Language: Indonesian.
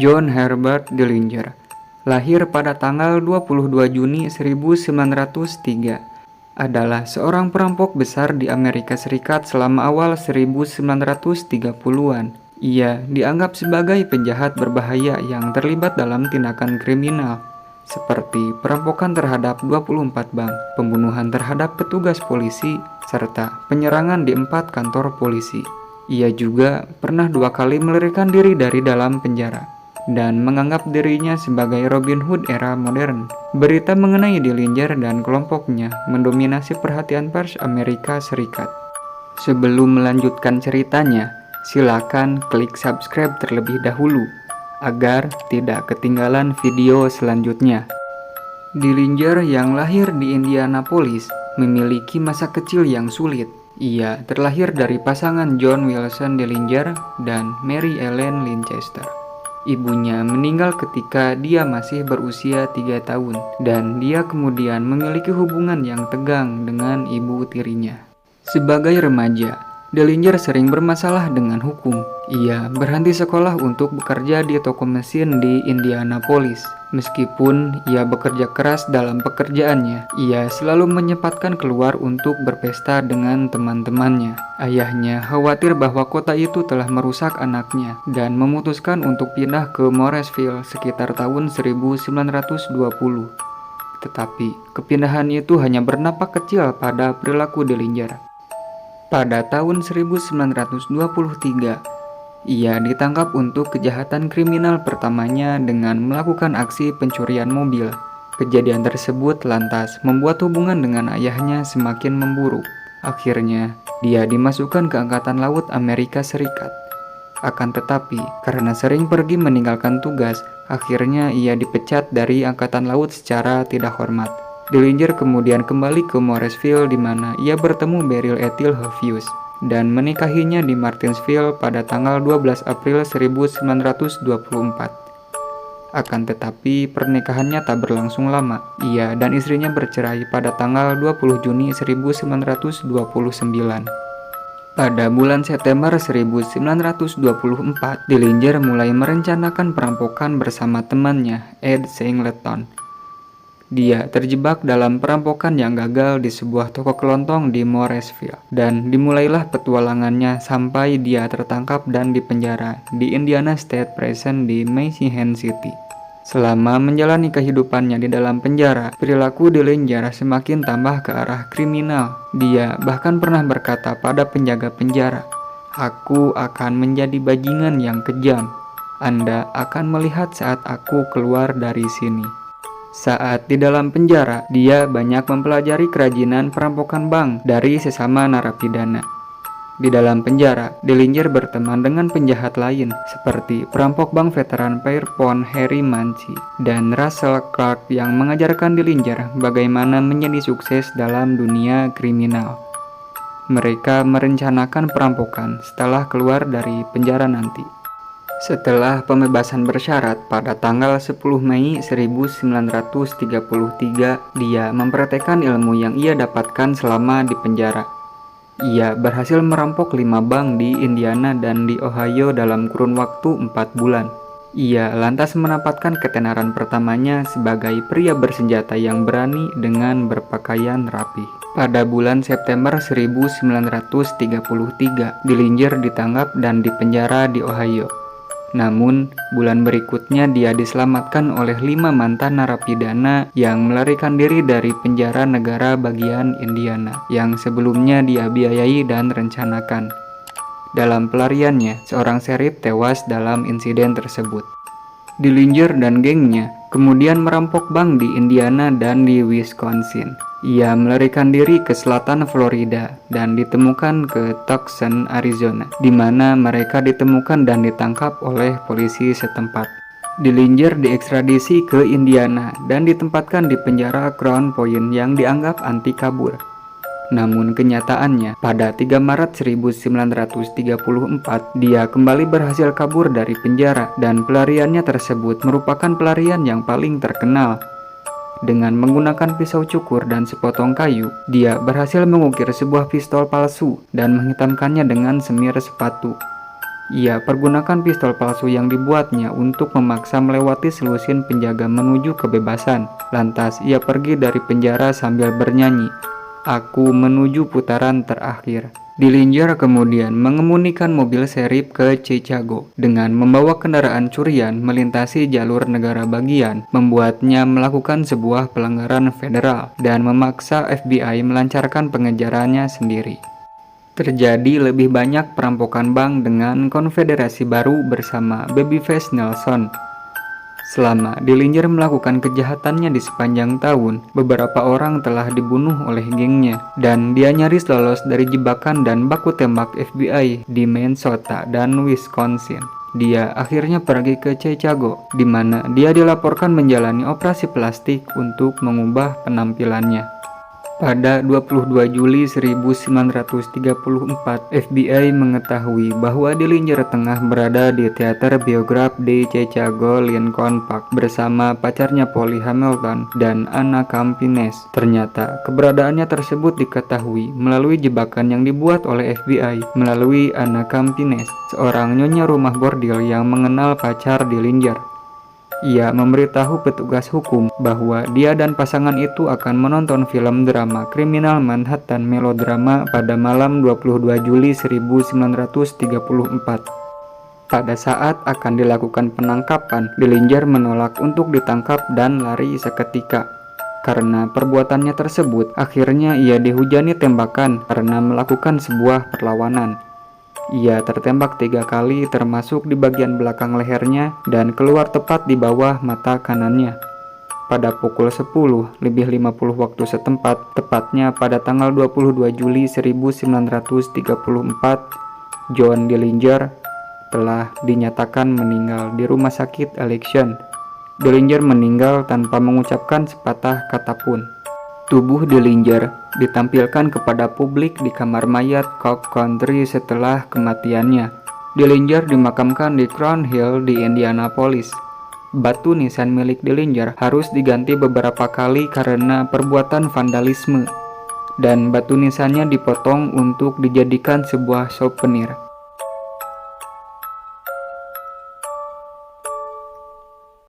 John Herbert Dillinger, lahir pada tanggal 22 Juni 1903, adalah seorang perampok besar di Amerika Serikat selama awal 1930-an. Ia dianggap sebagai penjahat berbahaya yang terlibat dalam tindakan kriminal, seperti perampokan terhadap 24 bank, pembunuhan terhadap petugas polisi, serta penyerangan di 4 kantor polisi. Ia juga pernah 2 kali melarikan diri dari dalam penjara dan menganggap dirinya sebagai Robin Hood era modern. Berita mengenai Dillinger dan kelompoknya mendominasi perhatian pers Amerika Serikat. Sebelum melanjutkan ceritanya, silakan klik subscribe terlebih dahulu agar tidak ketinggalan video selanjutnya. Dillinger yang lahir di Indianapolis memiliki masa kecil yang sulit. Ia terlahir dari pasangan John Wilson Dillinger dan Mary Ellen Linchester. Ibunya meninggal ketika dia masih berusia 3 tahun dan dia kemudian memiliki hubungan yang tegang dengan ibu tirinya. Sebagai remaja, Dillinger sering bermasalah dengan hukum. Ia berhenti sekolah untuk bekerja di toko mesin di Indianapolis. Meskipun ia bekerja keras dalam pekerjaannya, ia selalu menyempatkan keluar untuk berpesta dengan teman-temannya. Ayahnya khawatir bahwa kota itu telah merusak anaknya dan memutuskan untuk pindah ke Morrisville sekitar tahun 1920. Tetapi kepindahan itu hanya berdampak kecil pada perilaku Dillinger. Pada tahun 1923, ia ditangkap untuk kejahatan kriminal pertamanya dengan melakukan aksi pencurian mobil. Kejadian tersebut lantas membuat hubungan dengan ayahnya semakin memburuk. Akhirnya, dia dimasukkan ke Angkatan Laut Amerika Serikat. Akan tetapi, karena sering pergi meninggalkan tugas, akhirnya ia dipecat dari Angkatan Laut secara tidak hormat. Dillinger kemudian kembali ke Morrisville di mana ia bertemu Beryl Ethel Hovius dan menikahinya di Martinsville pada tanggal 12 April 1924. Akan tetapi pernikahannya tak berlangsung lama. Ia dan istrinya bercerai pada tanggal 20 Juni 1929. Pada bulan September 1924, Dillinger mulai merencanakan perampokan bersama temannya, Ed Singleton. Dia terjebak dalam perampokan yang gagal di sebuah toko kelontong di Morrisville, dan dimulailah petualangannya sampai dia tertangkap dan dipenjara di Indiana State Prison di Mayhew City. Selama menjalani kehidupannya di dalam penjara, perilaku Dillinger semakin tambah ke arah kriminal. Dia bahkan pernah berkata pada penjaga penjara, "Aku akan menjadi bajingan yang kejam. Anda akan melihat saat aku keluar dari sini." Saat di dalam penjara, dia banyak mempelajari kerajinan perampokan bank dari sesama narapidana. Di dalam penjara, Dillinger berteman dengan penjahat lain seperti perampok bank veteran Pierpont Harry Manci dan Russell Clark yang mengajarkan Dillinger bagaimana menjadi sukses dalam dunia kriminal. Mereka merencanakan perampokan setelah keluar dari penjara nanti. Setelah pembebasan bersyarat pada tanggal 10 Mei 1933, dia mempraktekkan ilmu yang ia dapatkan selama di penjara. Ia berhasil merampok 5 bank di Indiana dan di Ohio dalam kurun waktu 4 bulan. Ia lantas mendapatkan ketenaran pertamanya sebagai pria bersenjata yang berani dengan berpakaian rapi. Pada bulan September 1933, Dillinger ditangkap dan dipenjara di Ohio. Namun, bulan berikutnya dia diselamatkan oleh 5 mantan narapidana yang melarikan diri dari penjara negara bagian Indiana yang sebelumnya dia biayai dan rencanakan. Dalam pelariannya, seorang sheriff tewas dalam insiden tersebut. Dillinger dan gengnya kemudian merampok bank di Indiana dan di Wisconsin. Ia melarikan diri ke selatan Florida dan ditemukan ke Tucson, Arizona, di mana mereka ditemukan dan ditangkap oleh polisi setempat. Dillinger diekstradisi ke Indiana dan ditempatkan di penjara Crown Point yang dianggap anti kabur. Namun kenyataannya, pada 3 Maret 1934, dia kembali berhasil kabur dari penjara dan pelariannya tersebut merupakan pelarian yang paling terkenal. Dengan menggunakan pisau cukur dan sepotong kayu, dia berhasil mengukir sebuah pistol palsu dan menghitamkannya dengan semir sepatu. Ia pergunakan pistol palsu yang dibuatnya untuk memaksa melewati selusin penjaga menuju kebebasan. Lantas ia pergi dari penjara sambil bernyanyi, "Aku menuju putaran terakhir." Dillinger kemudian mengemunikan mobil serif ke Chicago dengan membawa kendaraan curian melintasi jalur negara bagian, membuatnya melakukan sebuah pelanggaran federal dan memaksa FBI melancarkan pengejarannya sendiri. Terjadi lebih banyak perampokan bank dengan konfederasi baru bersama Babyface Nelson. Selama Dillinger melakukan kejahatannya di sepanjang tahun, beberapa orang telah dibunuh oleh gengnya, dan dia nyaris lolos dari jebakan dan baku tembak FBI di Minnesota dan Wisconsin. Dia akhirnya pergi ke Chicago, di mana dia dilaporkan menjalani operasi plastik untuk mengubah penampilannya. Pada 22 Juli 1934, FBI mengetahui bahwa Dillinger tengah berada di teater biograf di Chicago Lincoln Park bersama pacarnya Polly Hamilton dan Anna Campines. Ternyata keberadaannya tersebut diketahui melalui jebakan yang dibuat oleh FBI melalui Anna Campines, seorang nyonya rumah bordil yang mengenal pacar Dillinger. Ia memberitahu petugas hukum bahwa dia dan pasangan itu akan menonton film drama kriminal Manhattan Melodrama pada malam 22 Juli 1934. Pada saat akan dilakukan penangkapan, Dillinger menolak untuk ditangkap dan lari seketika. Karena perbuatannya tersebut, akhirnya ia dihujani tembakan karena melakukan sebuah perlawanan. Ia tertembak 3 kali termasuk di bagian belakang lehernya dan keluar tepat di bawah mata kanannya. Pada pukul 10:50 waktu setempat, tepatnya pada tanggal 22 Juli 1934, John Dillinger telah dinyatakan meninggal di rumah sakit Election. Dillinger meninggal tanpa mengucapkan sepatah kata pun. Tubuh Dillinger ditampilkan kepada publik di kamar mayat Cobb County setelah kematiannya. Dillinger dimakamkan di Crown Hill di Indianapolis. Batu nisan milik Dillinger harus diganti beberapa kali karena perbuatan vandalisme, dan batu nisannya dipotong untuk dijadikan sebuah souvenir.